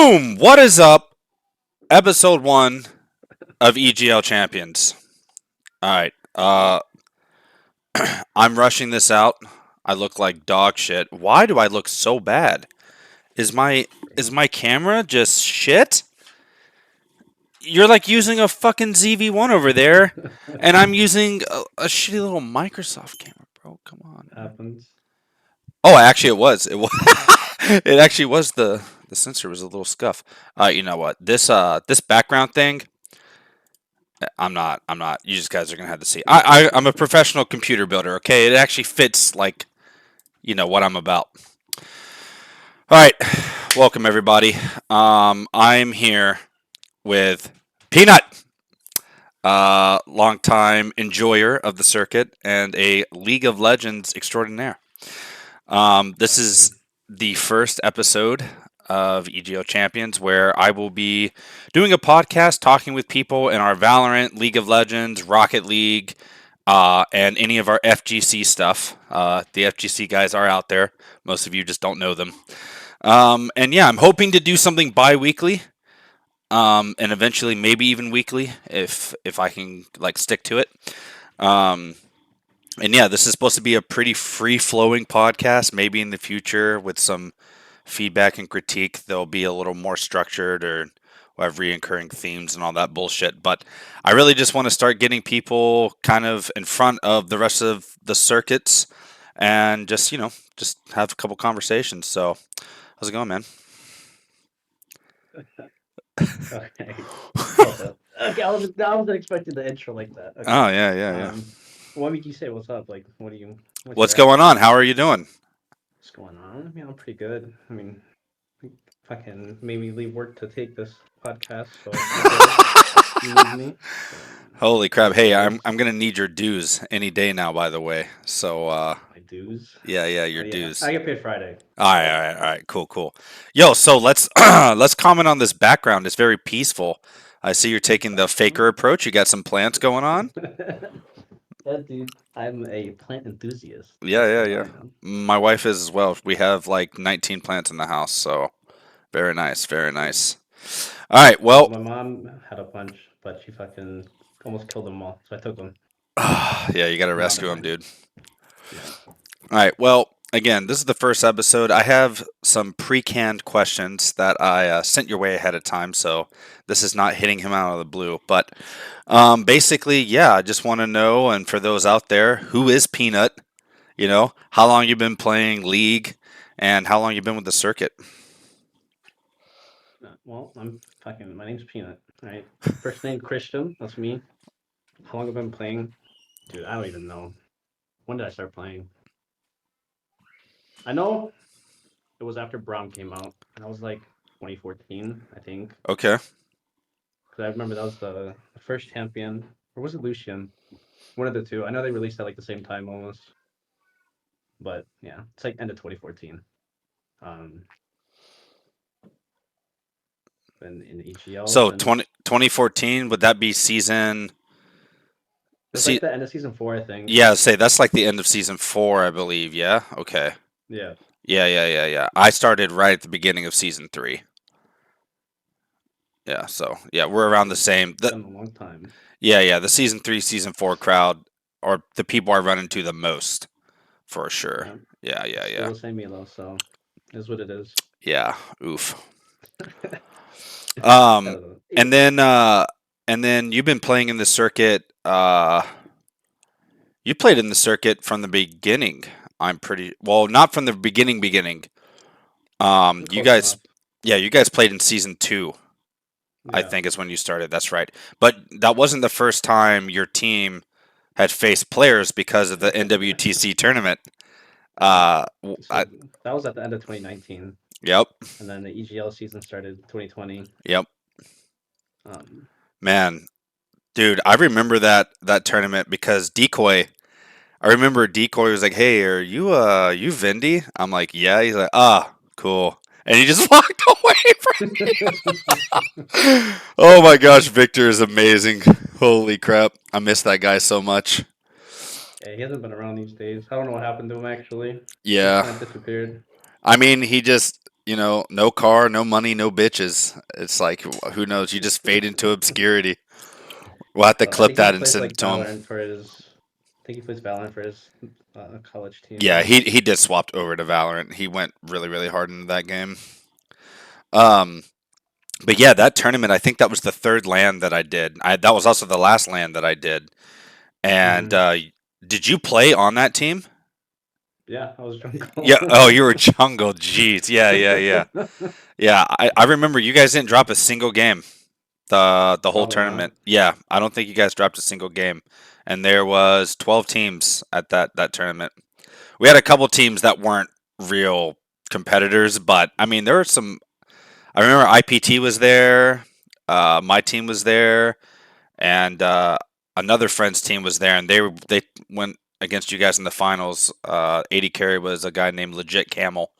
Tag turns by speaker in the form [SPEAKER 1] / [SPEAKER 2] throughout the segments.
[SPEAKER 1] Boom! What is up? Episode 1 of EGL Champions. Alright, I'm rushing this out. I look like dog shit. Why do I look so bad? Is my camera just shit? You're like using a fucking ZV-1 over there, and I'm using a shitty little Microsoft camera, bro. Come on.
[SPEAKER 2] Happens.
[SPEAKER 1] Oh, actually, it was. It was. It actually was the sensor was a little scuff. You know what? This background thing. I'm not. I'm not. You just guys are gonna have to see. I'm a professional computer builder. Okay, it actually fits like what I'm about. All right, welcome everybody. I'm here with Peanut, longtime enjoyer of the circuit and a League of Legends extraordinaire. This is the first episode of EGL Champions where I will be doing a podcast talking with people in our Valorant, League of Legends, Rocket League, and any of our FGC stuff. The FGC guys are out there. Most of you just don't know them. And yeah, I'm hoping to do something bi-weekly, and eventually maybe even weekly if I can like stick to it. And yeah, this is supposed to be a pretty free-flowing podcast. Maybe in the future, with some feedback and critique, they'll be a little more structured or we'll have reoccurring themes and all that bullshit. But I really just want to start getting people kind of in front of the rest of the circuits and just have a couple conversations. So, how's it going, man?
[SPEAKER 2] Okay. Okay, I wasn't expecting the intro like that. Okay.
[SPEAKER 1] Oh yeah.
[SPEAKER 2] What made you say what's up? Like, what's
[SPEAKER 1] What's
[SPEAKER 2] your
[SPEAKER 1] going
[SPEAKER 2] attitude?
[SPEAKER 1] on? How are you doing?
[SPEAKER 2] What's going on? I mean, I'm pretty good. I mean, fucking made me leave work to take this podcast, so I'm good. You need me. So,
[SPEAKER 1] Holy crap!
[SPEAKER 2] that's what
[SPEAKER 1] Hey,
[SPEAKER 2] it
[SPEAKER 1] I'm
[SPEAKER 2] is.
[SPEAKER 1] I'm gonna need your dues any day now. By the way, so
[SPEAKER 2] My dues.
[SPEAKER 1] yeah,
[SPEAKER 2] Oh
[SPEAKER 1] your
[SPEAKER 2] yeah,
[SPEAKER 1] dues.
[SPEAKER 2] I get paid Friday. So
[SPEAKER 1] All right, cool. Yo, so let's let's comment on this background. It's very peaceful. I see you're taking the faker
[SPEAKER 2] background.
[SPEAKER 1] approach. You got some plants going on.
[SPEAKER 2] Yeah, dude. I'm a plant enthusiast. That's
[SPEAKER 1] Yeah,
[SPEAKER 2] what
[SPEAKER 1] yeah.
[SPEAKER 2] I am.
[SPEAKER 1] My wife is as well. We have like 19 plants in the house, so very nice, very nice. All right,
[SPEAKER 2] Well,
[SPEAKER 1] well,
[SPEAKER 2] my mom had a bunch, but she fucking almost killed them all, so I took them.
[SPEAKER 1] yeah, you got to
[SPEAKER 2] Now they're
[SPEAKER 1] rescue them,
[SPEAKER 2] mine.
[SPEAKER 1] dude.
[SPEAKER 2] Yeah.
[SPEAKER 1] All right. Well, again, this is the first episode. I have some pre-canned questions that I sent your way ahead of time, so this is not hitting him out of the blue. But basically, yeah, I just want to know, and for those out there, who is Peanut? How long you been playing League, and how long you been with the circuit?
[SPEAKER 2] Well, I'm fucking. My name's Peanut. Right. First name Christian. That's me. How long have I been playing? Dude, I don't even know. When did I start playing? I know it was after Braum came out, and I was like 2014, I think.
[SPEAKER 1] Okay.
[SPEAKER 2] Because I remember that was the first champion, or was it Lucian? One of the two. I know they released at like the same time almost, but yeah, it's like end of 2014. Um, in EGL,
[SPEAKER 1] So
[SPEAKER 2] since
[SPEAKER 1] 2014, would that be season?
[SPEAKER 2] it was like the end of season 4, I think.
[SPEAKER 1] Yeah, say that's like the end of season 4, I believe. Yeah. Okay.
[SPEAKER 2] Yeah,
[SPEAKER 1] Yeah. I started right at the beginning of season 3. Yeah. So yeah, we're around the same.
[SPEAKER 2] it's been a long time.
[SPEAKER 1] Yeah. The season 3, season 4 crowd are the people I run into the most, for sure.
[SPEAKER 2] Yeah,
[SPEAKER 1] Yeah.
[SPEAKER 2] still the same elo, so is what it is.
[SPEAKER 1] Yeah. Oof.
[SPEAKER 2] I
[SPEAKER 1] Um,
[SPEAKER 2] don't know.
[SPEAKER 1] and then you've been playing in the circuit. You played in the circuit from the beginning. I'm pretty well, not from the beginning. You
[SPEAKER 2] Close
[SPEAKER 1] guys,
[SPEAKER 2] enough.
[SPEAKER 1] yeah, you guys played in season 2. I
[SPEAKER 2] Yeah.
[SPEAKER 1] think is when you started. That's right. But that wasn't the first time your team had faced players because of the NWTC tournament.
[SPEAKER 2] Yeah.
[SPEAKER 1] I,
[SPEAKER 2] So that was at the end of 2019,
[SPEAKER 1] yep,
[SPEAKER 2] and then the EGL season started 2020.
[SPEAKER 1] yep,
[SPEAKER 2] Um,
[SPEAKER 1] man, dude, I remember that tournament because Decoy. I remember Decoy was like, "Hey, are you Vindy?" I'm like, "Yeah." He's like, "Ah, cool," and he just walked away from. Oh my gosh, Victor is amazing. Holy crap, I miss that guy so much.
[SPEAKER 2] yeah, he hasn't been around these days. I don't know what happened to him actually. Just
[SPEAKER 1] Yeah.
[SPEAKER 2] kind of disappeared.
[SPEAKER 1] I mean, he just no car, no money, no bitches. It's like, who knows? You just fade into obscurity. We'll have to
[SPEAKER 2] I
[SPEAKER 1] clip
[SPEAKER 2] think he
[SPEAKER 1] that and
[SPEAKER 2] plays
[SPEAKER 1] send it
[SPEAKER 2] like
[SPEAKER 1] to him.
[SPEAKER 2] Valorant for his. I think he plays Valorant for his college team.
[SPEAKER 1] Yeah, he did swap over to Valorant. He went really really hard into that game. Um, but yeah, that tournament, I think that was the third land that I did. That was also the last land that I did. And
[SPEAKER 2] Hmm.
[SPEAKER 1] did you play on that team?
[SPEAKER 2] Yeah, I was
[SPEAKER 1] Yeah.
[SPEAKER 2] Jungle.
[SPEAKER 1] Oh, you were jungle. Jeez. Yeah, yeah, yeah. Yeah, I remember you guys didn't drop a single game the whole
[SPEAKER 2] Oh wow.
[SPEAKER 1] tournament. Yeah, I don't think you guys dropped a single game. And there was 12 teams at that tournament. We had a couple teams that weren't real competitors, but I mean there were some. I remember IPT was there, my team was there, and another friend's team was there, and they went against you guys in the finals. 80 carry was a guy named Legit Camel.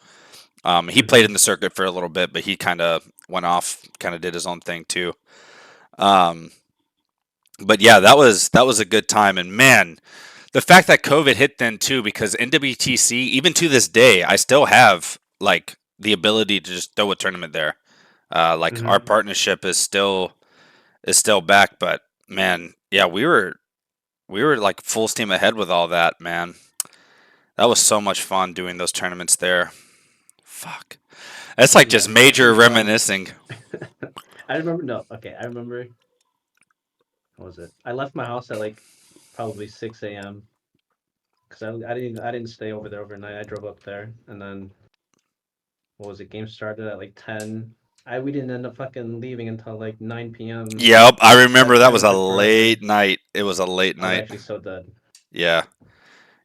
[SPEAKER 1] He played in
[SPEAKER 2] Hmm.
[SPEAKER 1] the circuit for a little bit, but he kind of went off, kind of did his own thing too. Um, but yeah, that was a good time, and man, the fact that COVID hit then too, because NWTC, even to this day, I still have like the ability to just throw a tournament there. Like our
[SPEAKER 2] Hmm.
[SPEAKER 1] partnership is still back, but man, yeah, we were like full steam ahead with all that, man. That was so much fun doing those tournaments there. Fuck. That's like just
[SPEAKER 2] Yeah, I
[SPEAKER 1] major
[SPEAKER 2] think.
[SPEAKER 1] reminiscing.
[SPEAKER 2] I remember. No, okay, I remember. What was it? I left my house at like probably 6 a.m. because I didn't stay over there overnight. I drove up there, and then what was it? Game started at like 10. We didn't end up fucking leaving until like 9 p.m.
[SPEAKER 1] Yep, I remember
[SPEAKER 2] That
[SPEAKER 1] that was
[SPEAKER 2] tournament
[SPEAKER 1] a
[SPEAKER 2] took forever.
[SPEAKER 1] late night. It was a late
[SPEAKER 2] I was
[SPEAKER 1] night.
[SPEAKER 2] actually so dead.
[SPEAKER 1] Yeah.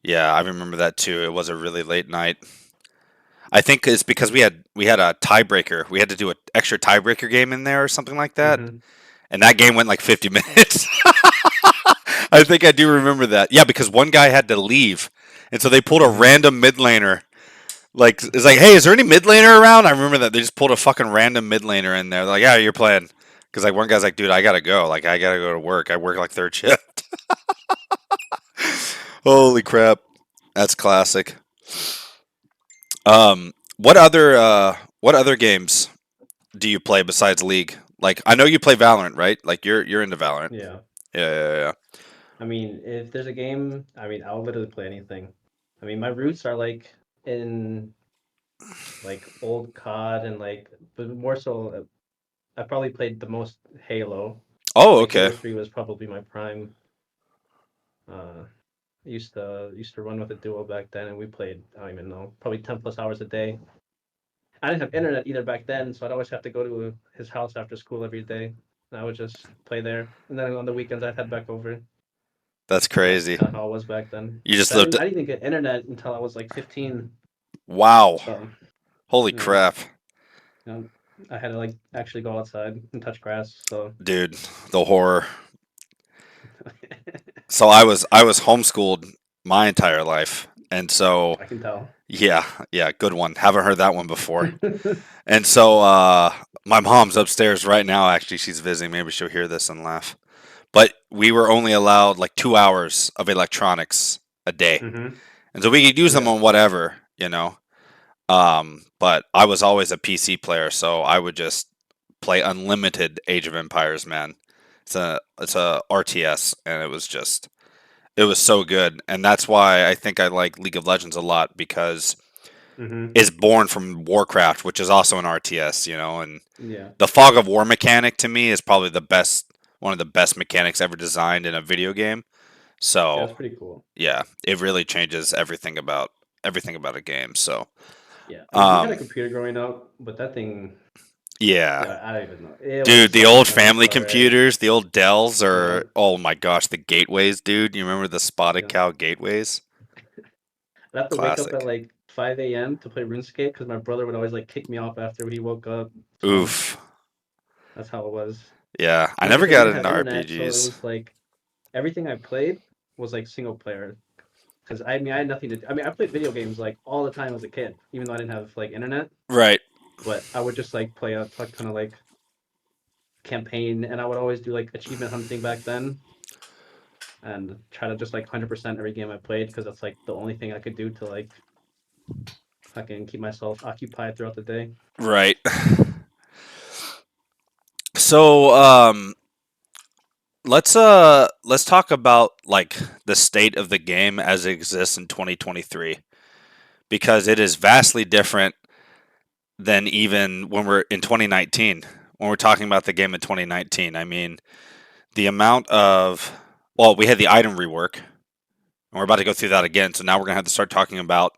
[SPEAKER 1] Yeah, I remember that too. It was a really late night. I think it's because we had a tiebreaker. We had to do an extra tiebreaker game in there or something like that.
[SPEAKER 2] Hmm.
[SPEAKER 1] And that game went like 50 minutes. I think I do remember that. Yeah, because one guy had to leave. And so they pulled a
[SPEAKER 2] Hmm.
[SPEAKER 1] random mid laner. Like, it's like, hey, is there any mid laner around? I remember that. They just pulled a fucking random mid laner in there. They're like, yeah, you're playing. Because, like, one guy's like, dude, I got to go. Like, I got to go to work. I work like third shift. Holy crap. That's classic. What other games do you play besides League? Like, I know you play Valorant, right? Like, you're into Valorant.
[SPEAKER 2] Yeah.
[SPEAKER 1] Yeah, yeah, yeah.
[SPEAKER 2] I mean, if there's a game, I mean, I'll literally play anything. I mean, my roots are like in like old COD and like, but more so, I probably played the most Halo.
[SPEAKER 1] Oh,
[SPEAKER 2] Like
[SPEAKER 1] okay.
[SPEAKER 2] Halo 3 was probably my prime. Uh, I used to run with a duo back then, and we played, I don't even know, probably 10 plus hours a day. I didn't have internet either back then, so I'd always have to go to his house after school every day. And I would just play there, and then on the weekends I'd head back over.
[SPEAKER 1] That's
[SPEAKER 2] And that's
[SPEAKER 1] crazy.
[SPEAKER 2] kind of how it was back then.
[SPEAKER 1] You just
[SPEAKER 2] 'Cause I
[SPEAKER 1] lived.
[SPEAKER 2] didn't I didn't even get internet until I was like 15.
[SPEAKER 1] Wow.
[SPEAKER 2] So
[SPEAKER 1] Holy
[SPEAKER 2] yeah,
[SPEAKER 1] crap.
[SPEAKER 2] you know, I had to like actually go outside and touch grass. So
[SPEAKER 1] Dude, the horror. So I was homeschooled my entire life. And so
[SPEAKER 2] I can tell.
[SPEAKER 1] yeah, yeah, good one. Haven't heard that one before. And so my mom's upstairs right now actually. She's visiting. Maybe she'll hear this and laugh. But we were only allowed like 2 hours of electronics a day.
[SPEAKER 2] Hmm.
[SPEAKER 1] And so we could use them
[SPEAKER 2] Yeah,
[SPEAKER 1] on whatever. But I was always a PC player, so I would just play unlimited Age of Empires, man. It's a RTS, and it was so good, and that's why I think I like League of Legends a lot because
[SPEAKER 2] hmm,
[SPEAKER 1] it's born from Warcraft, which is also an RTS, and
[SPEAKER 2] yeah,
[SPEAKER 1] the Fog of War mechanic to me is probably one of the best mechanics ever designed in a video game.
[SPEAKER 2] yeah.
[SPEAKER 1] So
[SPEAKER 2] It's pretty cool.
[SPEAKER 1] yeah, it really changes everything about a game. So
[SPEAKER 2] Yeah, I mean, we had a
[SPEAKER 1] um,
[SPEAKER 2] computer growing up, but that thing,
[SPEAKER 1] yeah.
[SPEAKER 2] yeah, I don't even know. It
[SPEAKER 1] Dude,
[SPEAKER 2] was
[SPEAKER 1] the
[SPEAKER 2] so
[SPEAKER 1] old
[SPEAKER 2] expensive
[SPEAKER 1] family
[SPEAKER 2] already.
[SPEAKER 1] computers, the old Dells
[SPEAKER 2] Yeah,
[SPEAKER 1] are, oh my gosh, the gateways, dude. You remember the spotted
[SPEAKER 2] yeah.
[SPEAKER 1] cow gateways?
[SPEAKER 2] I'd have to wake up at
[SPEAKER 1] Classic.
[SPEAKER 2] like 5 a.m. to play RuneScape because my brother would always like kick me off after he woke up. So
[SPEAKER 1] Oof.
[SPEAKER 2] that's how it was.
[SPEAKER 1] Yeah, I
[SPEAKER 2] And like I
[SPEAKER 1] never
[SPEAKER 2] said, we
[SPEAKER 1] got
[SPEAKER 2] didn't
[SPEAKER 1] into
[SPEAKER 2] have internet, so it
[SPEAKER 1] RPGs.
[SPEAKER 2] was like everything I played was like single player. Because I mean, I had nothing to do. I mean, I played video games like all the time as a kid, even though I didn't have like internet.
[SPEAKER 1] Right.
[SPEAKER 2] But I would just like play a fuck ton of like campaign, and I would always do like achievement hunting back then, and try to just like 100% every game I played because that's like the only thing I could do to like I can keep myself occupied throughout the day.
[SPEAKER 1] Right. So let's talk about like the state of the game as it exists in 2023 because it is vastly different than even when we're in 2019 when we're talking about the game in 2019. I mean, the amount of well, we had the item rework and we're about to go through that again. So now we're going to have to start talking about,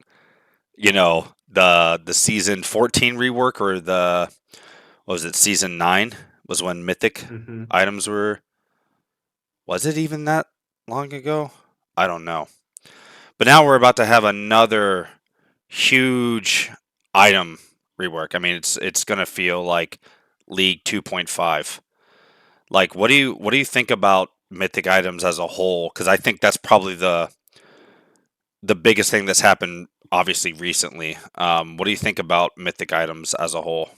[SPEAKER 1] the season 14 rework or the what was it, season 9 was when mythic
[SPEAKER 2] Mm-hmm.
[SPEAKER 1] items were. Was it even that long ago? I don't know. But now we're about to have another huge item rework. I mean, it's going to feel like League 2.5. Like what do you think about mythic items as a whole, cuz I think that's probably the biggest thing that's happened obviously recently. What do you think about mythic items as a whole?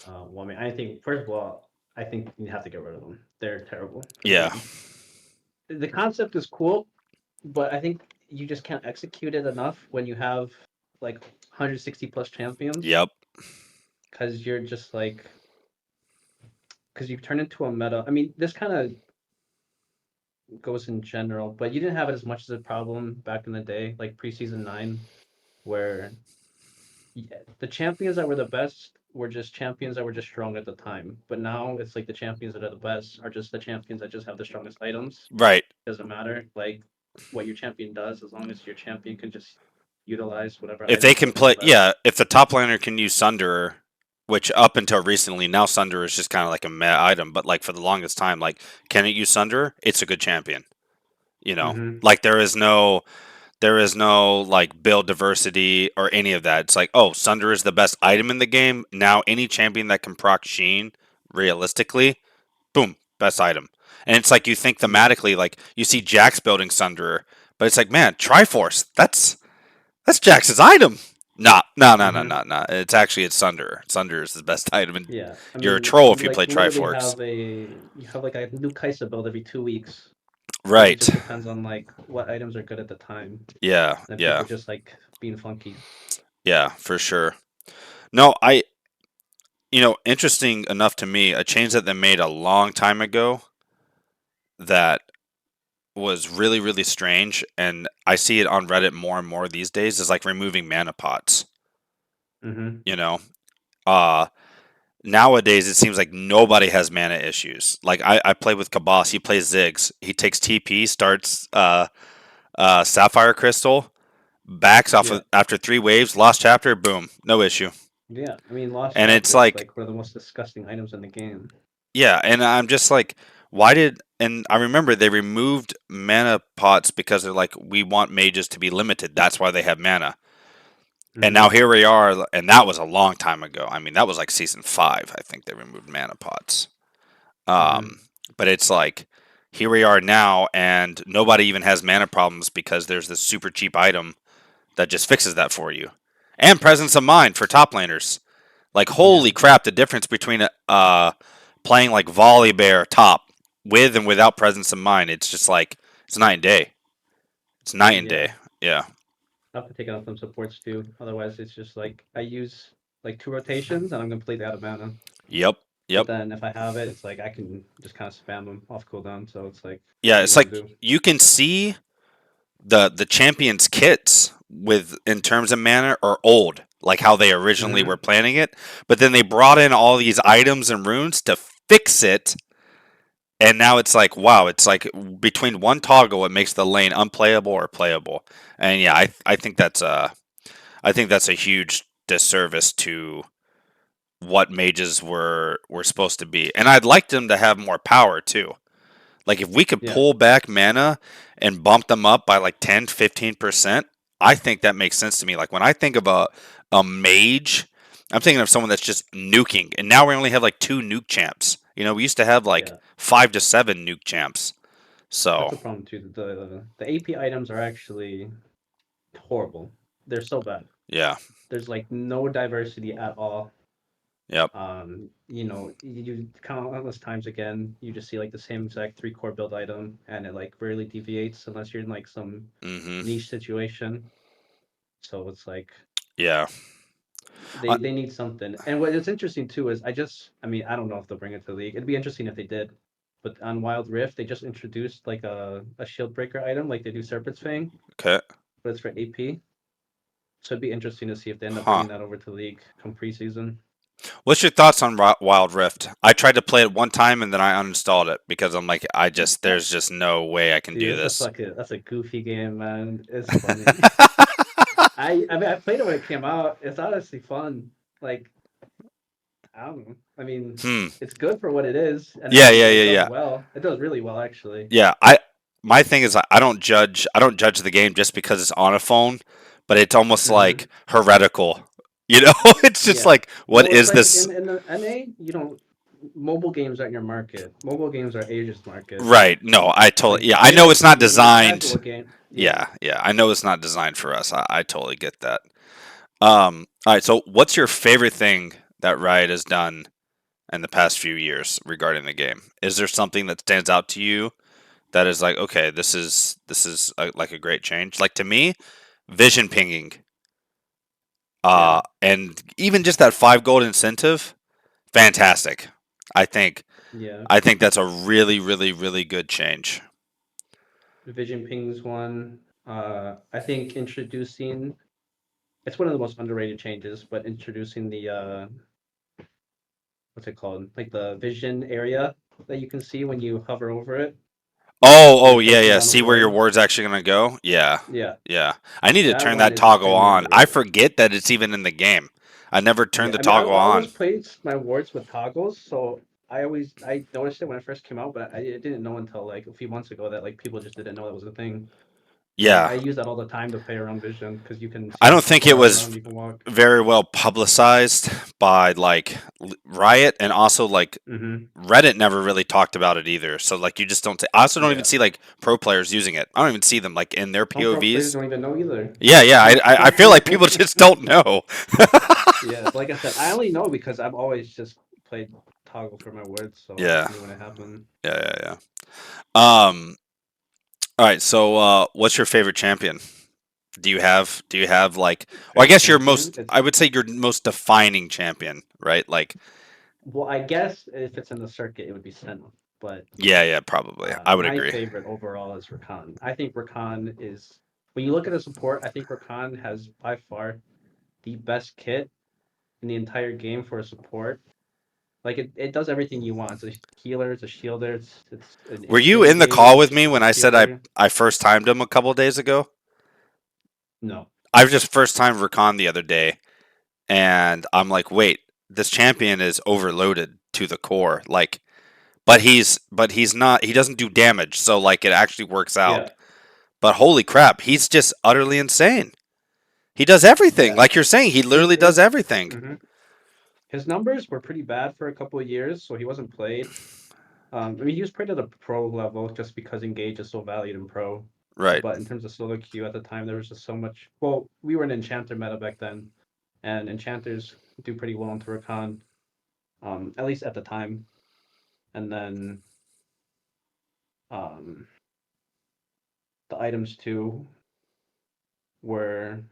[SPEAKER 2] Well, I mean, I think first of all, I think you have to get rid of them. They're terrible for the
[SPEAKER 1] Yeah.
[SPEAKER 2] game. The concept is cool, but I think you just can't execute it enough when you have like 160 plus champions,
[SPEAKER 1] Yep.
[SPEAKER 2] because you're just like, because you turn into a meta. I mean, this kind of goes in general, but you didn't have it as much as a problem back in the day, like preseason 9, where the champions that were the best were just champions that were just strong at the time. But now it's like the champions that are the best are just the champions that just have the strongest items.
[SPEAKER 1] Right.
[SPEAKER 2] Doesn't matter like what your champion does, as long as your champion can just utilize whatever
[SPEAKER 1] If they
[SPEAKER 2] items
[SPEAKER 1] can
[SPEAKER 2] make them the
[SPEAKER 1] play, yeah,
[SPEAKER 2] best.
[SPEAKER 1] if the top laner can use Sunder, which up until recently, now Sunder is just kind of like a meh item, but like for the longest time, like, can it use Sunder? It's a good champion. You know,
[SPEAKER 2] Mm-hmm.
[SPEAKER 1] like there is no like build diversity or any of that. It's like, oh, Sunder is the best item in the game. Now any champion that can proc Sheen, realistically, boom, best item. And it's like you think
[SPEAKER 2] Yeah.
[SPEAKER 1] thematically, like you see Jax building Sunderer, but it's like, man, Triforce, that's Jax's item. Nah, no, no, no,
[SPEAKER 2] Mm-hmm.
[SPEAKER 1] no, no. It's Sunderer. Sunderer is the best item, and
[SPEAKER 2] Yeah. I
[SPEAKER 1] you're a
[SPEAKER 2] mean,
[SPEAKER 1] troll if
[SPEAKER 2] you
[SPEAKER 1] you
[SPEAKER 2] like
[SPEAKER 1] play
[SPEAKER 2] literally
[SPEAKER 1] Triforce.
[SPEAKER 2] have you have like a new Kaisa build every 2 weeks. Like it
[SPEAKER 1] Right.
[SPEAKER 2] just depends on like what items are good at the time.
[SPEAKER 1] Yeah,
[SPEAKER 2] And
[SPEAKER 1] yeah,
[SPEAKER 2] people just like being funky.
[SPEAKER 1] yeah, for sure. No, interesting enough to me, a change that they made a long time ago that was really, really strange, and I see it on Reddit more and more these days, is like removing mana pots.
[SPEAKER 2] Mm-hmm.
[SPEAKER 1] You know, uh, nowadays it seems like nobody has mana issues. Like I play with Kabas, he plays Ziggs, he takes TP, starts Sapphire Crystal, backs off
[SPEAKER 2] Yeah.
[SPEAKER 1] of, after 3 waves, lost chapter, boom, no issue.
[SPEAKER 2] Yeah. I mean, Lost
[SPEAKER 1] And it's
[SPEAKER 2] Chapter is
[SPEAKER 1] like,
[SPEAKER 2] like one of the most disgusting items in the game.
[SPEAKER 1] yeah, and I'm just like, why did? And I remember they removed mana pots because they're like, we want mages to be limited. That's why they have mana. And now
[SPEAKER 2] Mm-hmm.
[SPEAKER 1] here we are, and that was a long time ago. I mean, that was like season 5. I think they removed mana pots.
[SPEAKER 2] Mm-hmm.
[SPEAKER 1] Um, but it's like, here we are now, and nobody even has mana problems because there's this super cheap item that just fixes that for you. And presence of mind for top laners. Like,
[SPEAKER 2] Yeah.
[SPEAKER 1] holy crap, the difference between playing like volley bear top with and without presence of mind. It's just like, it's night and day. It's night and
[SPEAKER 2] Yeah.
[SPEAKER 1] day. Yeah.
[SPEAKER 2] I have to take on some supports too. Otherwise, it's just like I use like 2 rotations and I'm completely out of mana.
[SPEAKER 1] Yep.
[SPEAKER 2] But
[SPEAKER 1] Yep.
[SPEAKER 2] then if I have it, it's like I can just kind of spam them off cooldown. So it's like,
[SPEAKER 1] Yeah.
[SPEAKER 2] what are you
[SPEAKER 1] It's
[SPEAKER 2] gonna
[SPEAKER 1] like
[SPEAKER 2] do?
[SPEAKER 1] you can see the champions kits with in terms of mana are old, like how they originally
[SPEAKER 2] Mm-hmm.
[SPEAKER 1] were planning it. But then they brought in all these items and runes to fix it. And now it's like, wow, it's like between one toggle, it makes the lane unplayable or playable. And yeah, I think that's a huge disservice to what mages were supposed to be. And I'd like them to have more power too. Like if we could
[SPEAKER 2] Yeah.
[SPEAKER 1] pull back mana and bump them up by like 10, 15%, I think that makes sense to me. Like when I think of a mage, I'm thinking of someone that's just nuking. And now we only have like 2 nuke champs. We used to have like
[SPEAKER 2] Yeah.
[SPEAKER 1] 5 to 7 nuke champs.
[SPEAKER 2] That's
[SPEAKER 1] So,
[SPEAKER 2] the problem too. The AP items are actually horrible. They're so bad.
[SPEAKER 1] yeah.
[SPEAKER 2] There's like no diversity at all.
[SPEAKER 1] Yep.
[SPEAKER 2] You countless times again, you just see like the same exact 3 core build item, and it like rarely deviates unless you're in like some
[SPEAKER 1] Mhm.
[SPEAKER 2] niche situation. So it's like
[SPEAKER 1] Yeah.
[SPEAKER 2] they
[SPEAKER 1] Uh,
[SPEAKER 2] they need something. And what is interesting too is I mean, I don't know if they'll bring it to the league. It'd be interesting if they did. But on Wild Rift, they just introduced like a shield breaker item, like they do Serpent's Fang,
[SPEAKER 1] okay.
[SPEAKER 2] but it's for AP. So it'd be interesting to see if they end up
[SPEAKER 1] Huh.
[SPEAKER 2] bringing that over to the league come preseason.
[SPEAKER 1] What's your thoughts on Wild Rift? I tried to play it one time and then I uninstalled it because I'm like, there's just no way I can
[SPEAKER 2] Dude,
[SPEAKER 1] do this.
[SPEAKER 2] that's a goofy game, man. It's funny. I mean I played it when it came out. It's honestly fun. Like I don't know. I mean,
[SPEAKER 1] Hmm.
[SPEAKER 2] it's good for what it is, and
[SPEAKER 1] Yeah, yeah,
[SPEAKER 2] it
[SPEAKER 1] yeah,
[SPEAKER 2] does
[SPEAKER 1] yeah.
[SPEAKER 2] well. It does really well actually.
[SPEAKER 1] Yeah, my thing is I don't judge the game just because it's on a phone, but it's almost like
[SPEAKER 2] Hmm.
[SPEAKER 1] heretical. You know, it's just
[SPEAKER 2] Yeah.
[SPEAKER 1] like what
[SPEAKER 2] Well, it's
[SPEAKER 1] is
[SPEAKER 2] like
[SPEAKER 1] this?
[SPEAKER 2] in the NA, you don't mobile games aren't your market. Mobile games are Asia's market.
[SPEAKER 1] Right. No, I totally
[SPEAKER 2] Like
[SPEAKER 1] yeah, I know it's not
[SPEAKER 2] realistically, any casual
[SPEAKER 1] designed.
[SPEAKER 2] game, yeah,
[SPEAKER 1] Yeah, yeah. I know it's not designed for us. I totally get that. All right, so what's your favorite thing that Riot has done in the past few years regarding the game? Is there something that stands out to you that is like, okay, this is like a great change? Like to me, vision pinging,
[SPEAKER 2] yeah,
[SPEAKER 1] and even just that 5 gold incentive, fantastic. I think
[SPEAKER 2] yeah.
[SPEAKER 1] I think that's a really, really, really good change.
[SPEAKER 2] Vision Ping's one. I think introducing it's one of the most underrated changes, but introducing the what's it called? Like the vision area that you can see when you hover over it, when
[SPEAKER 1] Oh,
[SPEAKER 2] you're
[SPEAKER 1] yeah,
[SPEAKER 2] placing
[SPEAKER 1] yeah.
[SPEAKER 2] down a
[SPEAKER 1] See where your
[SPEAKER 2] ward.
[SPEAKER 1] word's actually gonna go? Yeah,
[SPEAKER 2] Yeah,
[SPEAKER 1] yeah. I need to
[SPEAKER 2] that
[SPEAKER 1] turn
[SPEAKER 2] one
[SPEAKER 1] that
[SPEAKER 2] is
[SPEAKER 1] toggle
[SPEAKER 2] extremely
[SPEAKER 1] on. I
[SPEAKER 2] underrated.
[SPEAKER 1] forget that it's even in the game. I never turned
[SPEAKER 2] Yeah,
[SPEAKER 1] the
[SPEAKER 2] I mean,
[SPEAKER 1] toggle
[SPEAKER 2] I always
[SPEAKER 1] on.
[SPEAKER 2] place my wards with toggles, so I noticed it when it first came out, but I didn't know until like a few months ago that like people just didn't know that was a thing. And I
[SPEAKER 1] Yeah,
[SPEAKER 2] use that all the time to play around vision because you can see
[SPEAKER 1] I
[SPEAKER 2] how
[SPEAKER 1] don't think it
[SPEAKER 2] far
[SPEAKER 1] was
[SPEAKER 2] around you can walk.
[SPEAKER 1] very well publicized by like Riot, and also like
[SPEAKER 2] Hmm.
[SPEAKER 1] Reddit never really talked about it either. So like you just don't. I also don't even
[SPEAKER 2] Yeah,
[SPEAKER 1] see like pro players using it. I don't even see them like in their
[SPEAKER 2] some pro players
[SPEAKER 1] POVs.
[SPEAKER 2] don't even know either.
[SPEAKER 1] Yeah, yeah. I feel like people just don't know.
[SPEAKER 2] Yeah, like I said, I only know because I've always just played toggle for my words, so I
[SPEAKER 1] Yeah,
[SPEAKER 2] just knew when it happened.
[SPEAKER 1] yeah, yeah, yeah. All right. So, what's your favorite champion? Do you have like? Well, I
[SPEAKER 2] Favorite
[SPEAKER 1] guess your
[SPEAKER 2] champion?
[SPEAKER 1] most.
[SPEAKER 2] It's
[SPEAKER 1] I would say your most defining champion, right? Like,
[SPEAKER 2] well, I guess if it's in the circuit, it would be Senna, but
[SPEAKER 1] yeah, yeah, probably. I would
[SPEAKER 2] my
[SPEAKER 1] agree.
[SPEAKER 2] favorite overall is Rakan. I think Rakan is when you look at a support, I think Rakan has by far the best kit in the entire game for a support. Like it does everything you want. It's a healer, it's a shielder, it's an
[SPEAKER 1] Were you
[SPEAKER 2] instant
[SPEAKER 1] in the call with
[SPEAKER 2] engage,
[SPEAKER 1] me
[SPEAKER 2] it's a
[SPEAKER 1] when I said I
[SPEAKER 2] stealer.
[SPEAKER 1] I first timed him a couple days ago?
[SPEAKER 2] No.
[SPEAKER 1] I was just first time Rakan the other day, and I'm like, wait, this champion is overloaded to the core. Like, but he's not. He doesn't do damage, so like it actually works out.
[SPEAKER 2] Yeah.
[SPEAKER 1] But holy crap, he's just utterly insane. He does everything.
[SPEAKER 2] Yeah.
[SPEAKER 1] Like you're saying, he
[SPEAKER 2] His
[SPEAKER 1] literally does
[SPEAKER 2] his
[SPEAKER 1] everything.
[SPEAKER 2] mhm. His numbers were pretty bad for a couple of years, so he wasn't played. I mean, he was played at a pro level just because Engage is so valued in pro.
[SPEAKER 1] Right.
[SPEAKER 2] But in terms of solo queue at the time, there was just so much. Well, we were an Enchanter meta back then, and Enchanters do pretty well in Turrican, at least at the time. And then um, the items too were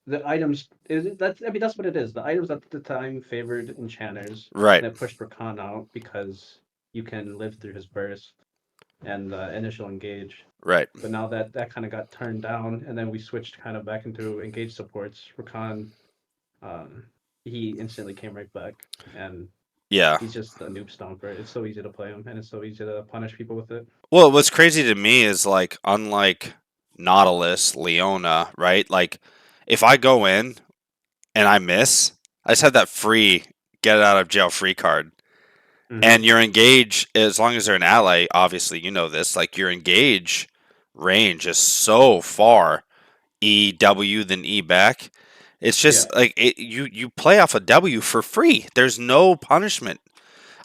[SPEAKER 2] the items is that's I mean that's what it is. The items at the time favored enchanters
[SPEAKER 1] Right.
[SPEAKER 2] and it pushed Rakan out because you can live through his burst and initial engage.
[SPEAKER 1] Right.
[SPEAKER 2] But now that that kind of got turned down, and then we switched kind of back into engage supports. Rakan, um, he instantly came right back, and
[SPEAKER 1] Yeah.
[SPEAKER 2] he's just a noob stomper. It's so easy to play him, and it's so easy to punish people with it.
[SPEAKER 1] Well, what's crazy to me is like, unlike Nautilus, Leona, right? Like, if I go in and I miss, I just have that free get out of jail free card. And
[SPEAKER 2] Hmm.
[SPEAKER 1] your engage, as long as they're an ally, obviously you know this, like your engage range is so far E W than E back. It's
[SPEAKER 2] Yeah,
[SPEAKER 1] just like you play off a W for free. There's no punishment.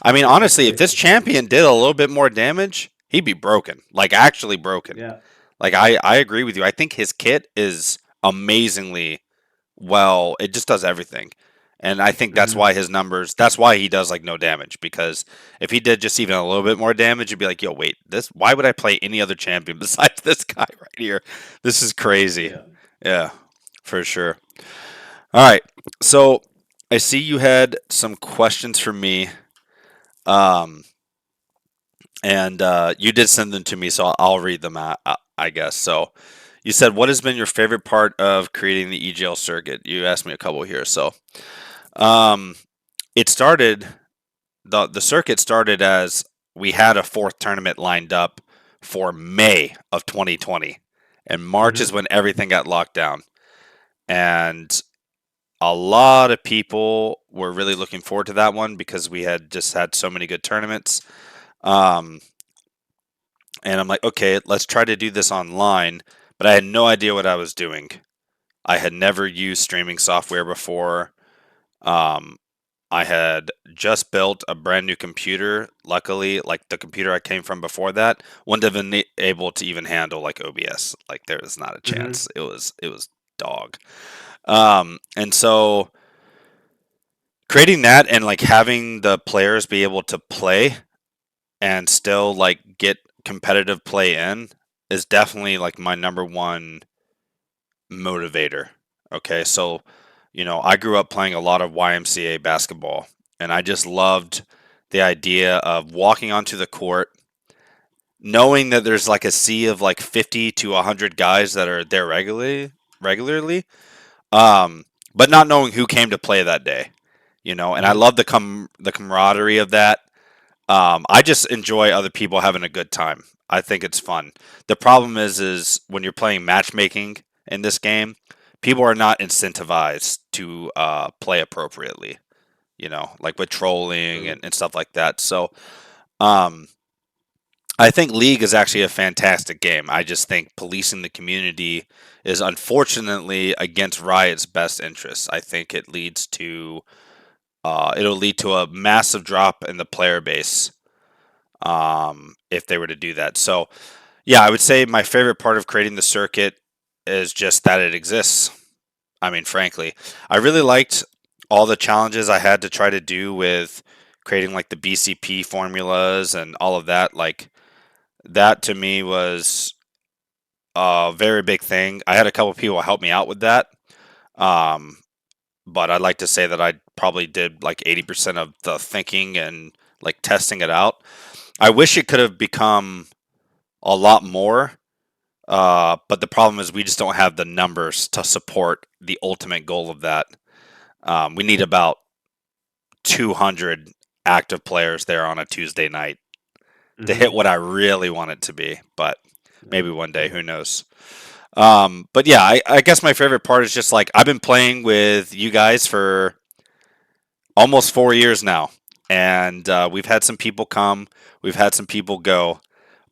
[SPEAKER 1] I mean, honestly, if
[SPEAKER 2] exactly.
[SPEAKER 1] this champion did a little bit more damage, he'd be broken. Like actually broken.
[SPEAKER 2] Yeah.
[SPEAKER 1] Like I agree with you. I think his kit is amazingly well. It just does everything. And I think that's
[SPEAKER 2] Hmm.
[SPEAKER 1] why his numbers, that's why he does like no damage. Because if he did just even a little bit more damage, you'd be like, yo, wait, this, why would I play any other champion besides this guy right here? This is crazy.
[SPEAKER 2] Yeah.
[SPEAKER 1] Yeah. for sure. All right. So I see you had some questions for me. Um, and you did send them to me, so I'll read them out, I guess. So you said, what has been your favorite part of creating the EGL circuit? You asked me a couple here. So um, it started, the circuit started as we had a fourth tournament lined up for May of 2020. And March is
[SPEAKER 2] Mm-hmm.
[SPEAKER 1] when everything got locked down. And a lot of people were really looking forward to that one because we had just had so many good tournaments. Um, and I'm like, okay, let's try to do this online. But I had no idea what I was doing. I had never used streaming software before. Um, I had just built a brand new computer. Luckily, like the computer I came from before that, wouldn't have been able to even handle like OBS. Like there was not a
[SPEAKER 2] Mm-hmm.
[SPEAKER 1] chance. It was dog. And so creating that and like having the players be able to play and still like get competitive play in is definitely like my number one motivator. Okay, so I grew up playing a lot of YMCA basketball, and I just loved the idea of walking onto the court, knowing that there's like a sea of like 50 to 100 guys that are there regularly, um, but not knowing who came to play that day. And I
[SPEAKER 2] Mm-hmm.
[SPEAKER 1] love the camaraderie of that. I just enjoy other people having a good time. I think it's fun. The problem is when you're playing matchmaking in this game, people are not incentivized to play appropriately. Like with trolling
[SPEAKER 2] True.
[SPEAKER 1] and stuff like that. So um, I think League is actually a fantastic game. I just think policing the community is unfortunately against Riot's best interests. I think it'll lead to a massive drop in the player base if they were to do that. So, yeah, I would say my favorite part of creating the circuit is just that it exists. I mean, frankly, I really liked all the challenges I had to try to do with creating like the BCP formulas and all of that. Like, that to me was a very big thing. I had a couple people help me out with that. Um, but I'd like to say that I probably did like 80% of the thinking and like testing it out. I wish it could have become a lot more. But the problem is we just don't have the numbers to support the ultimate goal of that. We need about 200 active players there on a Tuesday night to hit
[SPEAKER 2] Mm-hmm.
[SPEAKER 1] what I really want it to be. But
[SPEAKER 2] Yeah.
[SPEAKER 1] maybe one day, who knows? But yeah, I guess my favorite part is just like I've been playing with you guys for almost 4 years now, and we've had some people come, we've had some people go,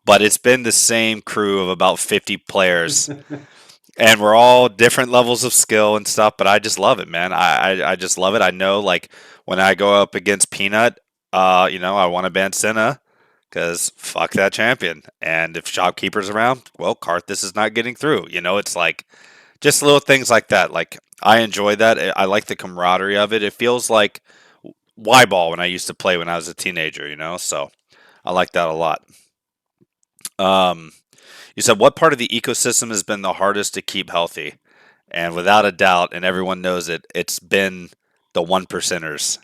[SPEAKER 1] but it's been the same crew of about 50 players, and we're all different levels of skill and stuff. But I just love it, man. I just love it. I know, like when I go up against Peanut, I want to ban Senna because fuck that champion. And if Shopkeeper's around, well, Karthus is not getting through. It's like just little things like that. Like I enjoy that. I like the camaraderie of it. It feels like Y ball when I used to play when I was a teenager. So I like that a lot. Um, you said what part of the ecosystem has been the hardest to keep healthy? And without a doubt, and everyone knows it, it's been the one percenters.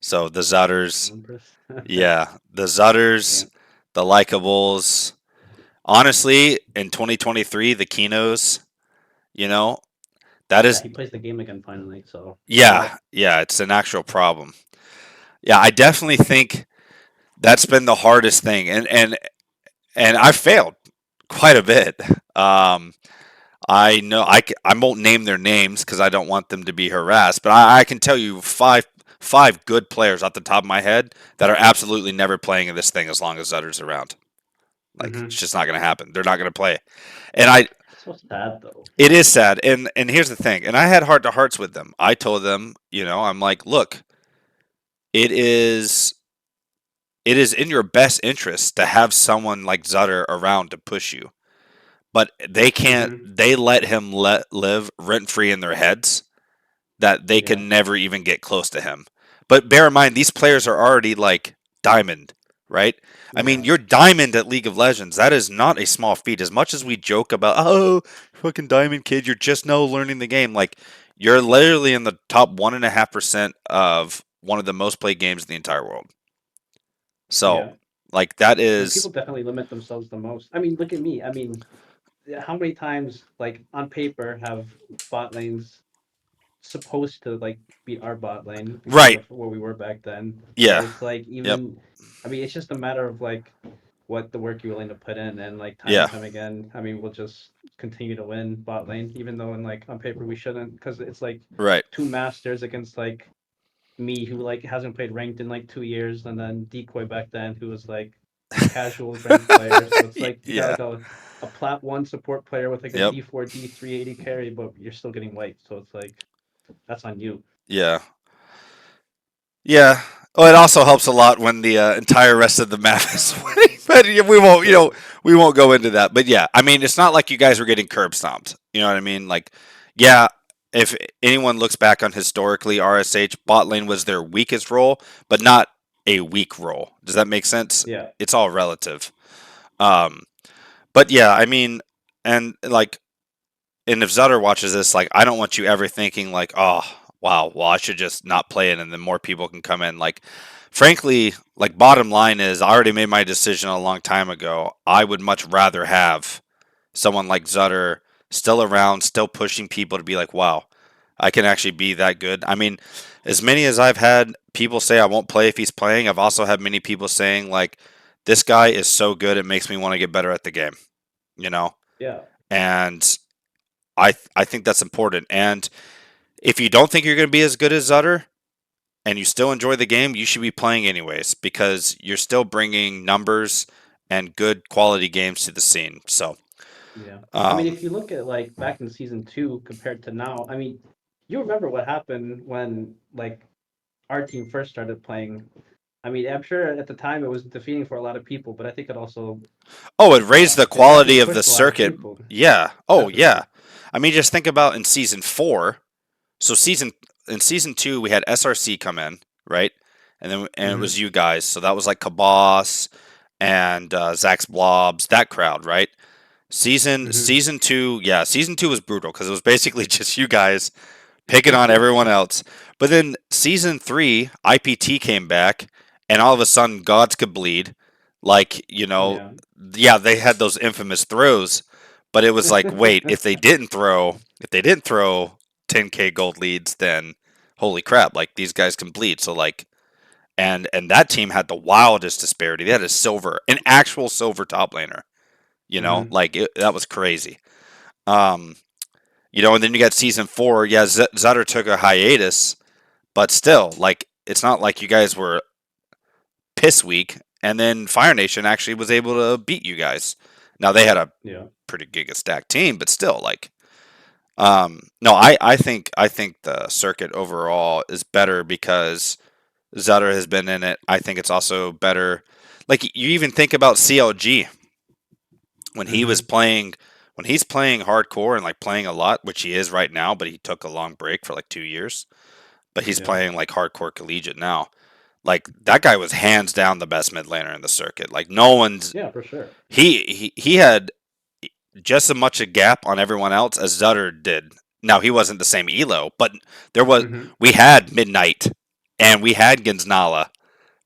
[SPEAKER 1] So the Zutters,
[SPEAKER 2] 1%.
[SPEAKER 1] yeah, the
[SPEAKER 2] Yeah.
[SPEAKER 1] Zutters, the likables. Honestly, in 2023, the Kinos, you know, that
[SPEAKER 2] Yeah,
[SPEAKER 1] is,
[SPEAKER 2] he plays the game again finally, so good for that.
[SPEAKER 1] yeah, it's an actual problem. Yeah, I definitely think that's been the hardest thing, and I've failed quite a bit. Um, I know I won't name their names because I don't want them to be harassed, but I can tell you five good players off the top of my head that are absolutely never playing in this thing as long as Zutter's around. Like
[SPEAKER 2] Mm-hmm.
[SPEAKER 1] it's just not going to happen. They're not going to play. And I
[SPEAKER 2] So sad though.
[SPEAKER 1] it is sad. And here's the thing. And I had heart to hearts with them. I told them, I'm like, look, it is it is in your best interest to have someone like Zutter around to push you. But they can't.
[SPEAKER 2] Mm-hmm.
[SPEAKER 1] They let him live rent free in their heads that they
[SPEAKER 2] Yeah.
[SPEAKER 1] can never even get close to him. But bear in mind, these players are already like diamond, right? I mean,
[SPEAKER 2] Yeah.
[SPEAKER 1] you're diamond at League of Legends. That is not a small feat. As much as we joke about, oh, fucking diamond kid, you're just now learning the game. Like, you're literally in the top 1.5% of one of the most played games in the entire world. So,
[SPEAKER 2] Yeah.
[SPEAKER 1] like, that
[SPEAKER 2] Yeah,
[SPEAKER 1] is
[SPEAKER 2] people definitely limit themselves the most. I mean, look at me. I mean, how many times, like on paper, have bot lanes supposed to like be our bot lane because
[SPEAKER 1] right.
[SPEAKER 2] of where we were back then. But
[SPEAKER 1] Yeah.
[SPEAKER 2] it's like
[SPEAKER 1] Yep.
[SPEAKER 2] even, I mean, it's just a matter of like what the work you're willing to put in, and like time
[SPEAKER 1] Yeah.
[SPEAKER 2] and time again. I mean, we'll just continue to win bot lane, even though in like on paper we shouldn't, because it's like
[SPEAKER 1] Right.
[SPEAKER 2] two masters against like me who like hasn't played ranked in like 2 years, and then Decoy back then who was like a casual ranked player. So it's like you got
[SPEAKER 1] Yeah.
[SPEAKER 2] like a plat one support player with like a
[SPEAKER 1] Yep.
[SPEAKER 2] D4 D380 carry, but you're still getting wiped. So it's like that's on you.
[SPEAKER 1] Yeah. Yeah. Oh, it also helps a lot when the entire rest of the map is winning. But yeah, we won't, we won't go into that. But yeah, I mean, it's not like you guys were getting curb stomped. You know what I mean? Like, yeah, if anyone looks back on historically, RSH bot lane was their weakest role, but not a weak role. Does that make sense?
[SPEAKER 2] Yeah.
[SPEAKER 1] It's all relative. Um, but yeah, I mean, and like, and if Zutter watches this, like, I don't want you ever thinking like, oh, wow, well, I should just not play it, and then more people can come in. Like, frankly, like, bottom line is, I already made my decision a long time ago. I would much rather have someone like Zutter still around, still pushing people to be like, wow, I can actually be that good. I mean, as many as I've had people say I won't play if he's playing, I've also had many people saying like, this guy is so good, it makes me want to get better at the game. You know,
[SPEAKER 2] Yeah.
[SPEAKER 1] and I think that's important. And if you don't think you're going to be as good as Zutter and you still enjoy the game, you should be playing anyways because you're still bringing numbers and good quality games to the scene. So,
[SPEAKER 2] Yeah. I mean,
[SPEAKER 1] um,
[SPEAKER 2] if you look at like back in season two compared to now, I mean, you remember what happened when like our team first started playing. I mean, I'm sure at the time it was defeating for a lot of people, but I think it also
[SPEAKER 1] oh, it raised the
[SPEAKER 2] it definitely
[SPEAKER 1] quality of the
[SPEAKER 2] pushed a lot of
[SPEAKER 1] circuit.
[SPEAKER 2] people.
[SPEAKER 1] Yeah. Oh, yeah.
[SPEAKER 2] Definitely.
[SPEAKER 1] I mean, just think about in season four. So in season two, we had SRC come in, right? And it
[SPEAKER 2] Mm-hmm.
[SPEAKER 1] was you guys. So that was like Kabos and Zach's Blobs, that crowd, right?
[SPEAKER 2] Mm-hmm.
[SPEAKER 1] Season two, yeah, season two was brutal because it was basically just you guys picking on everyone else. But then season three, IPT came back, and all of a sudden, gods could bleed. Like,
[SPEAKER 2] Yeah.
[SPEAKER 1] yeah, they had those infamous throws, but it was like, wait, if they didn't throw 10K gold leads, then holy crap, like these guys can bleed. So like, and that team had the wildest disparity. They had an actual silver top laner.
[SPEAKER 2] Mm-hmm.
[SPEAKER 1] Like that was crazy. Um, and then you got season four. Yeah, Zutter took a hiatus, but still, like, it's not like you guys were piss weak. And then Fire Nation actually was able to beat you guys. Now they had a
[SPEAKER 2] Yeah.
[SPEAKER 1] pretty giga stacked team, but still, like, no, I think the circuit overall is better because Zutter has been in it. I think it's also better. Like, you even think about CLG when he was
[SPEAKER 2] Mm-hmm.
[SPEAKER 1] playing when he's playing hardcore and like playing a lot, which he is right now, but he took a long break for like 2 years. But he's
[SPEAKER 2] Yeah.
[SPEAKER 1] playing like hardcore collegiate now. Like, that guy was hands down the best mid laner in the circuit. Like, no one's
[SPEAKER 2] Yeah, for sure.
[SPEAKER 1] he had just as much a gap on everyone else as Zutter did. Now he wasn't the same elo, but there was
[SPEAKER 2] Mm-hmm.
[SPEAKER 1] we had Midnight and we had Ginznala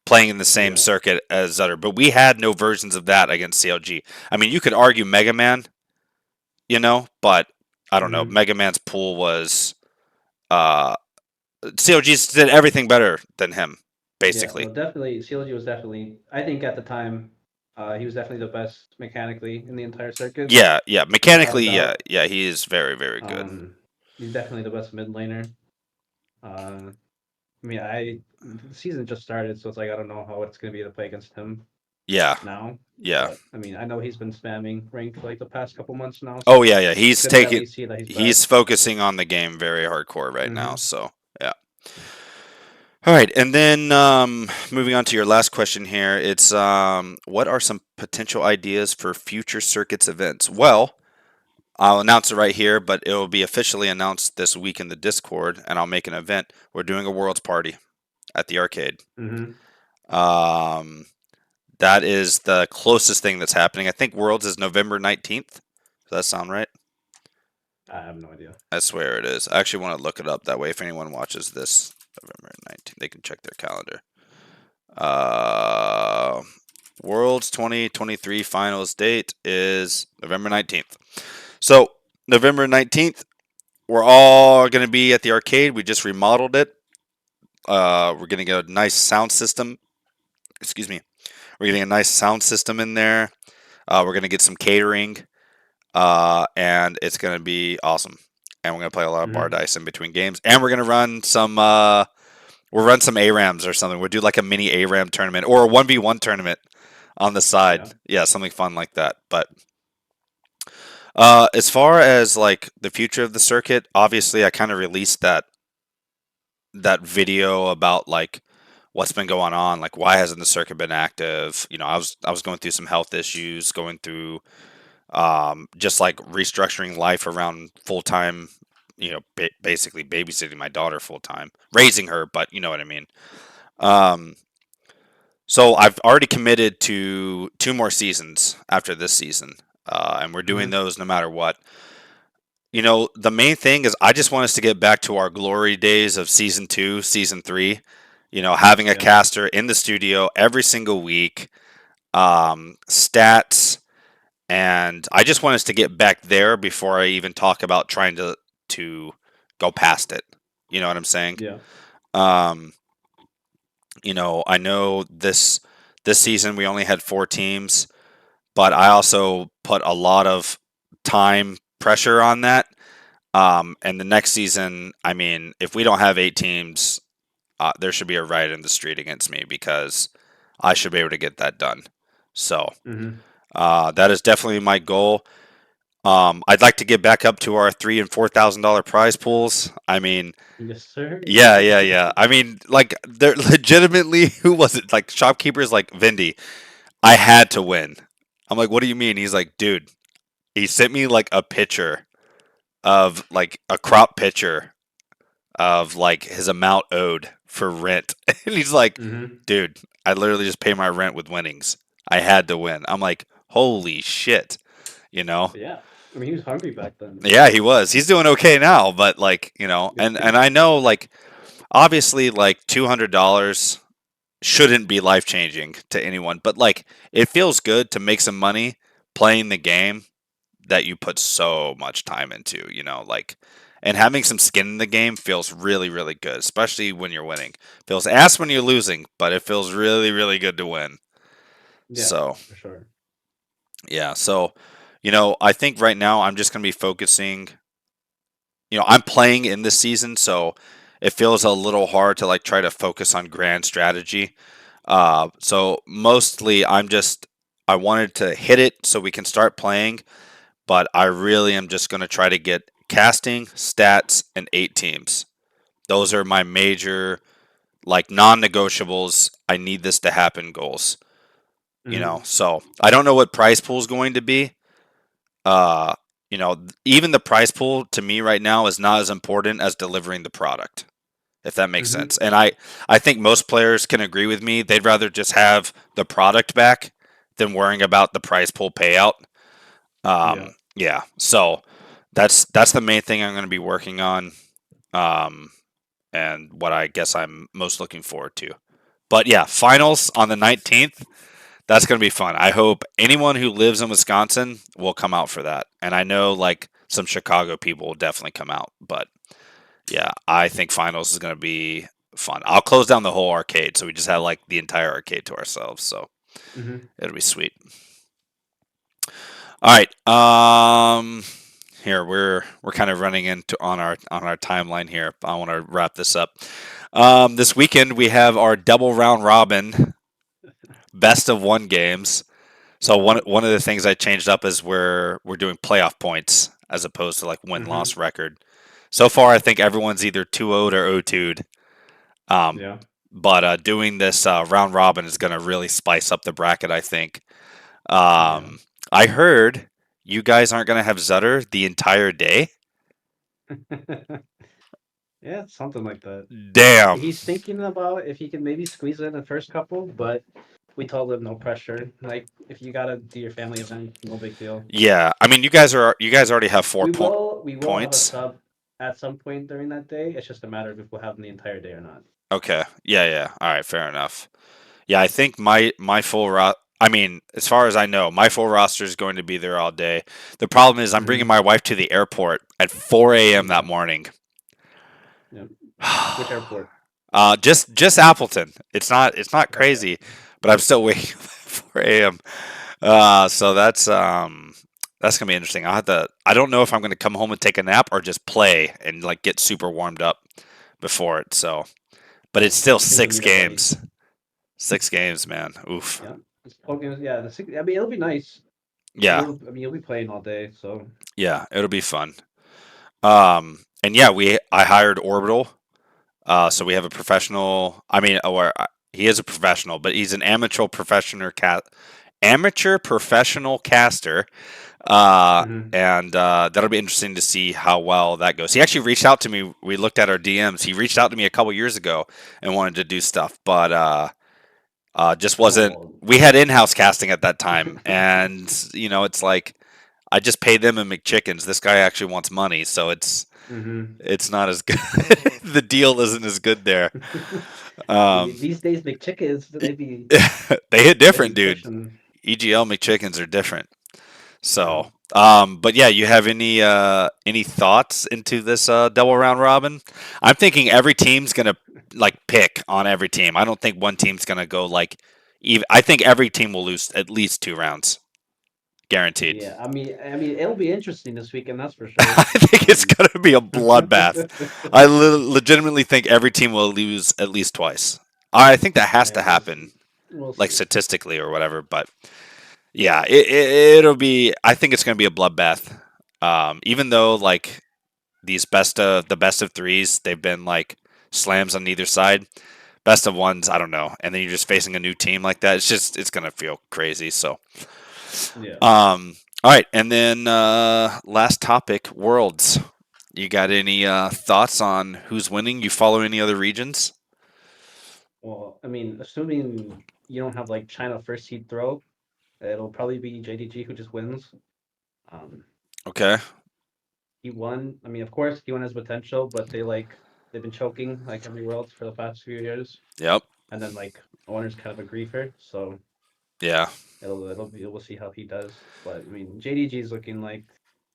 [SPEAKER 1] playing in the same
[SPEAKER 2] Yeah.
[SPEAKER 1] circuit as Zutter, but we had no versions of that against CLG. I mean, you could argue Mega Man, but I don't know.
[SPEAKER 2] Mm-hmm.
[SPEAKER 1] Mega Man's pool was uh COG did everything better than him,
[SPEAKER 2] Yeah. No,
[SPEAKER 1] basically.
[SPEAKER 2] definitely. CLG was definitely. I think at the time, he was definitely the best mechanically in the entire circuit,
[SPEAKER 1] Yeah, yeah.
[SPEAKER 2] without a
[SPEAKER 1] Mechanically, yeah,
[SPEAKER 2] doubt.
[SPEAKER 1] yeah. He is very, very good.
[SPEAKER 2] He's definitely the best mid laner. Uh, I mean, the season just started, so it's like I don't know how it's gonna be to play against him
[SPEAKER 1] Yeah,
[SPEAKER 2] now.
[SPEAKER 1] yeah.
[SPEAKER 2] But I mean, I know he's been spamming ranked like the past couple months now,
[SPEAKER 1] Oh
[SPEAKER 2] so
[SPEAKER 1] yeah, yeah.
[SPEAKER 2] it's good to at least see that he's back.
[SPEAKER 1] He's focusing on the game very hardcore right now.
[SPEAKER 2] Mm-hmm.
[SPEAKER 1] So yeah. All right, and then moving on to your last question here, it's what are some potential ideas for future circuits events? Well, I'll announce it right here, but it will be officially announced this week in the Discord, and I'll make an event. We're doing a Worlds party at the arcade.
[SPEAKER 2] Mm-hmm.
[SPEAKER 1] Um, That is the closest thing that's happening. I think Worlds is November 19th. Does that sound right?
[SPEAKER 2] I have no idea.
[SPEAKER 1] I swear it is. I actually want to look it up. That way, if anyone watches this November 19th, they can check their calendar. Uh, Worlds 2023 finals date is November 19th. So, November 19th, we're all going to be at the arcade. We just remodeled it. We're going to get a nice sound system. Excuse me. We're getting a nice sound system in there. We're going to get some catering. And it's going to be awesome. And we're going to play a lot of bar
[SPEAKER 2] Hmm.
[SPEAKER 1] dice in between games. And we're going to run some. We'll run some ARAMs or something. We'll do like a mini ARAM tournament or a 1v1 tournament on the side.
[SPEAKER 2] Yeah.
[SPEAKER 1] Yeah, something fun like that. But as far as like the future of the circuit, obviously I kind of released that video about like what's been going on, like why hasn't the circuit been active? I was going through some health issues, going through just like restructuring life around full time. Basically babysitting my daughter full time, raising her, but you know what I mean. Um, so I've already committed to 2 more seasons after this season, and we're doing
[SPEAKER 2] Hmm.
[SPEAKER 1] those no matter what. The main thing is I just want us to get back to our glory days of season 2, season 3. Having a
[SPEAKER 2] Yeah.
[SPEAKER 1] caster in the studio every single week, stats, and I just want us to get back there before I even talk about trying to go past it. You know what I'm saying?
[SPEAKER 2] Yeah.
[SPEAKER 1] Um, I know this season we only had 4 teams, but I also put a lot of time pressure on that. And the next season, I mean, if we don't have 8 teams, there should be a riot in the street against me because I should be able to get that done. So
[SPEAKER 2] Hmm.
[SPEAKER 1] that is definitely my goal. I'd like to get back up to our $3,000 and $4,000 prize pools. I mean,
[SPEAKER 2] Yes, sir.
[SPEAKER 1] yeah, yeah, yeah. I mean, like, they're legitimately, who was it? Like, shopkeepers like Vindy. I had to win. I'm like, what do you mean? He's like, dude, he sent me like a picture of like a crop picture of like his amount owed for rent. And he's like,
[SPEAKER 2] Hmm.
[SPEAKER 1] dude, I literally just pay my rent with winnings. I had to win. I'm like, holy shit, you know?
[SPEAKER 2] Yeah. I mean, he was hungry back then.
[SPEAKER 1] Yeah, he was. He's doing okay now, but like, and I know like obviously like $200 shouldn't be life changing to anyone, but like it feels good to make some money playing the game that you put so much time into, like and having some skin in the game feels really, really good, especially when you're winning. Feels ass when you're losing, but it feels really, really good to win.
[SPEAKER 2] Yeah,
[SPEAKER 1] So,
[SPEAKER 2] for sure.
[SPEAKER 1] yeah. So, I think right now I'm just going to be focusing. I'm playing in this season, so it feels a little hard to like try to focus on grand strategy. So mostly I wanted to hit it so we can start playing, but I really am just going to try to get casting, stats, and 8 teams. Those are my major, like, non-negotiables. I need this to happen goals.
[SPEAKER 2] Hmm.
[SPEAKER 1] So I don't know what prize pool is going to be. Uh, Even the prize pool to me right now is not as important as delivering the product, if that makes sense.
[SPEAKER 2] Hmm.
[SPEAKER 1] And I think most players can agree with me. They'd rather just have the product back than worrying about the prize pool payout.
[SPEAKER 2] Yeah.
[SPEAKER 1] Yeah, so that's the main thing I'm going to be working on, um, and what I guess I'm most looking forward to. But yeah, finals on the 19th. That's going to be fun. I hope anyone who lives in Wisconsin will come out for that. And I know like some Chicago people will definitely come out. But yeah, I think finals is going to be fun. I'll close down the whole arcade, so we just have like the entire arcade to ourselves. So
[SPEAKER 2] Hmm.
[SPEAKER 1] it'll be sweet. All right. Here we're kind of running into on our timeline here. I want to wrap this up. This weekend we have our double round robin best of 1 games. So
[SPEAKER 2] Yeah.
[SPEAKER 1] one of the things I changed up is we're doing playoff points as opposed to like win
[SPEAKER 2] Hmm.
[SPEAKER 1] loss record. So far, I think everyone's either 2-0'd or 0-2'd. Um,
[SPEAKER 2] Yeah.
[SPEAKER 1] but doing this round robin is going to really spice up the bracket, I think.
[SPEAKER 2] Yeah.
[SPEAKER 1] Um, I heard you guys aren't going to have Zutter the entire day.
[SPEAKER 2] Yeah, something like that.
[SPEAKER 1] Damn.
[SPEAKER 2] He's thinking about if he can maybe squeeze in the first couple, but we told them no pressure. Like if you gotta do your family event, no big deal.
[SPEAKER 1] Yeah, I mean, you guys already have
[SPEAKER 2] We will have a
[SPEAKER 1] points.
[SPEAKER 2] sub at some point during that day. It's just a matter of if we'll have them the entire day or not.
[SPEAKER 1] Okay. Yeah, yeah. All right, fair enough. Yeah, I think my full I mean, as far as I know, my full roster is going to be there all day. The problem is I'm bringing
[SPEAKER 2] Mm-hmm.
[SPEAKER 1] my wife to the airport at 4 a.m. that
[SPEAKER 2] Yeah.
[SPEAKER 1] morning.
[SPEAKER 2] Yeah. Which airport?
[SPEAKER 1] Just Appleton. It's not
[SPEAKER 2] Okay.
[SPEAKER 1] crazy, but I'm still waking up at 4 a.m. So that's gonna be interesting. I don't know if I'm gonna come home and take a nap or just play and like get super warmed up before it. So, but it's
[SPEAKER 2] Yeah.
[SPEAKER 1] still
[SPEAKER 2] I think we
[SPEAKER 1] six
[SPEAKER 2] need a buddy.
[SPEAKER 1] games. 6 games, man. Oof.
[SPEAKER 2] Yeah. Pokemon, yeah. I mean, it'll be nice.
[SPEAKER 1] Yeah,
[SPEAKER 2] I mean, you'll be playing all day, so
[SPEAKER 1] yeah. It'll be fun. And yeah, I hired Orbital. So we have a professional. I mean, he is a professional, but he's an amateur professional caster.
[SPEAKER 2] hmm
[SPEAKER 1] And that'll be interesting to see how well that goes. He actually reached out to me. We looked at our DMs. He reached out to me a couple years ago and wanted to do stuff, but just wasn't.
[SPEAKER 2] oh,
[SPEAKER 1] We had in-house casting at that time, and it's like I just paid them in McChickens. This guy actually wants money, so
[SPEAKER 2] hmm
[SPEAKER 1] it's not as good. The deal isn't as good there. Um,
[SPEAKER 2] These days, McChickens
[SPEAKER 1] they hit
[SPEAKER 2] they be
[SPEAKER 1] different, dude.
[SPEAKER 2] pushing.
[SPEAKER 1] EGL McChickens are different.
[SPEAKER 2] Yeah.
[SPEAKER 1] So, but yeah, you have any thoughts into this double round robin? I'm thinking every team's gonna like pick on every team. I don't think one team's gonna go like even. I think every team will lose at least 2 rounds, guaranteed.
[SPEAKER 2] Yeah, I mean, it'll be interesting this weekend, that's for
[SPEAKER 1] I
[SPEAKER 2] sure.
[SPEAKER 1] think it's
[SPEAKER 2] Um,
[SPEAKER 1] gonna be a bloodbath. Legitimately think every team will lose at least twice. I think that has
[SPEAKER 2] yeah,
[SPEAKER 1] to happen,
[SPEAKER 2] we'll
[SPEAKER 1] like
[SPEAKER 2] see.
[SPEAKER 1] statistically or whatever. But yeah, it'll be. I think it's gonna be a bloodbath. Even though like these best of threes, they've been like slams on either side. Best of ones, I don't know. And then you're just facing a new team like that. It's gonna feel crazy. So,
[SPEAKER 2] Yeah.
[SPEAKER 1] all right, and then last topic, worlds. You got any thoughts on who's winning? You follow any other regions?
[SPEAKER 2] Well, I mean, assuming you don't have like China first seed throw, it'll probably be JDG who just wins. Um,
[SPEAKER 1] Okay.
[SPEAKER 2] he won. I mean, of course, he won his potential, but they've been choking like everywhere else for the past few years,
[SPEAKER 1] Yep.
[SPEAKER 2] and then like owner's kind of a griefer, so
[SPEAKER 1] Yeah.
[SPEAKER 2] we'll see how he does. But I mean, JDG is looking like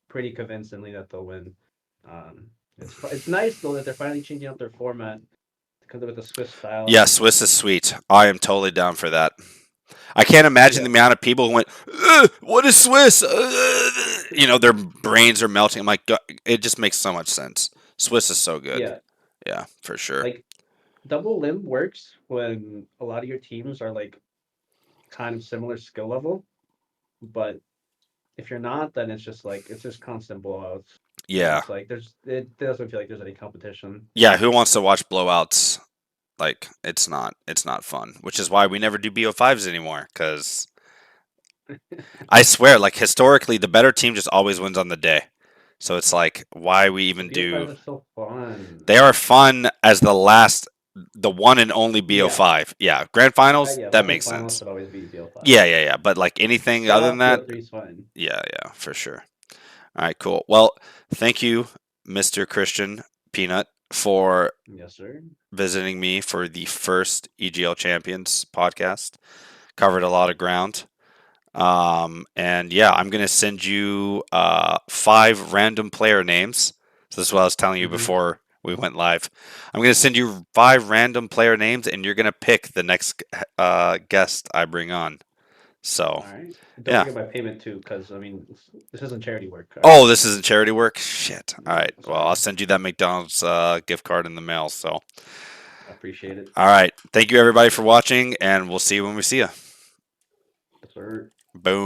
[SPEAKER 2] pretty convincingly that they'll win. It's nice though that they're finally changing up their format because with the Swiss
[SPEAKER 1] Yeah,
[SPEAKER 2] style.
[SPEAKER 1] Swiss is sweet. I am totally down for that. I can't imagine the
[SPEAKER 2] Yeah,
[SPEAKER 1] amount of people who went, "What is Swiss?" Their brains are melting. I'm like, it just makes so much sense. Swiss is so good.
[SPEAKER 2] yeah.
[SPEAKER 1] Yeah, for sure.
[SPEAKER 2] Like double limb works when a lot of your teams are like kind of similar skill level, but if you're not, then it's just constant blowouts, and
[SPEAKER 1] Yeah,
[SPEAKER 2] it's like it doesn't feel like there's any competition.
[SPEAKER 1] yeah. Who wants to watch blowouts? Like, it's not fun. Which is why we never do BO5s anymore. Because I swear, like historically, the better team just always wins on the day. So it's like, why we
[SPEAKER 2] But
[SPEAKER 1] even
[SPEAKER 2] BO5s
[SPEAKER 1] do?
[SPEAKER 2] are so fun.
[SPEAKER 1] They are fun as the one and only
[SPEAKER 2] Yeah,
[SPEAKER 1] BO5. Yeah, grand finals,
[SPEAKER 2] yeah, but
[SPEAKER 1] that
[SPEAKER 2] I think
[SPEAKER 1] makes
[SPEAKER 2] finals
[SPEAKER 1] sense.
[SPEAKER 2] should always be BO5.
[SPEAKER 1] Yeah, yeah, yeah. But like anything other than
[SPEAKER 2] Playoff
[SPEAKER 1] that,
[SPEAKER 2] BO3 is fine.
[SPEAKER 1] yeah, yeah, for sure. All right, cool. Well, thank you, Mr. Christian Peanut, for
[SPEAKER 2] Yes, sir.
[SPEAKER 1] visiting me for the first EGL Champions podcast. Covered a lot of ground. And yeah, I'm gonna send you 5 random player names. So this is what I was telling you
[SPEAKER 2] Mm-hmm.
[SPEAKER 1] before we went live. I'm gonna send you 5 random player names, and you're gonna pick the next guest I bring on. So
[SPEAKER 2] All right. Don't
[SPEAKER 1] yeah.
[SPEAKER 2] forget my payment too, because I mean, this isn't charity work. All right.
[SPEAKER 1] Oh, this isn't charity work. Shit. All
[SPEAKER 2] No,
[SPEAKER 1] right. Well, I'll
[SPEAKER 2] sorry.
[SPEAKER 1] send you that McDonald's gift card in the mail. So
[SPEAKER 2] I appreciate it.
[SPEAKER 1] all right. Thank you everybody for watching, and we'll see you when we see you.
[SPEAKER 2] Yes, sir.
[SPEAKER 1] Boom.